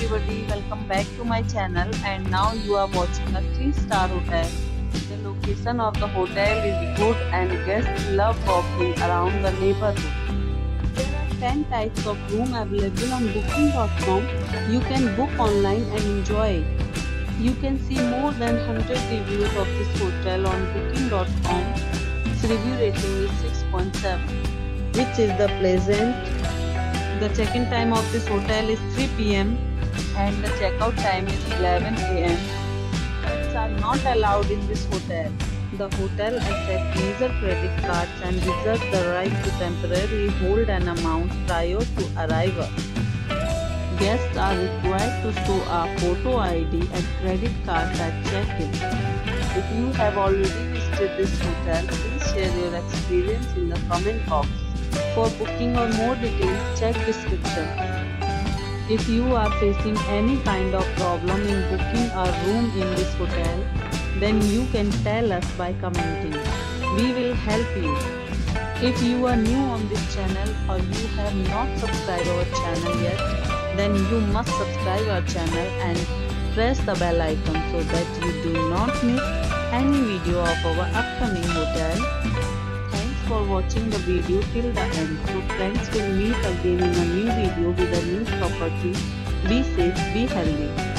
everybody, welcome back to my channel, and now you are watching a 3-star hotel. The location of the hotel is good and guests love walking around the neighborhood. There are 10 types of room available on booking.com. You can book online and enjoy it. You can see more than 100 reviews of this hotel on booking.com. Its review rating is 6.7, which is the pleasant. The check-in time of this hotel is 3 p.m. and the checkout time is 11 a.m. Pets are not allowed in this hotel. The hotel accepts major credit cards and reserves the right to temporarily hold an amount prior to arrival. Guests are required to show a photo ID and credit card at check-in. If you have already visited this hotel, please share your experience in the comment box. For booking or more details, check description. If you are facing any kind of problem in booking a room in this hotel, then you can tell us by commenting. We will help you. If you are new on this channel or you have not subscribed our channel yet, then you must subscribe our channel and press the bell icon so that you do not miss any video of our upcoming hotel. Thanks for watching the video till the end. So friends, will meet again in a new video with a new property. Be safe, be healthy.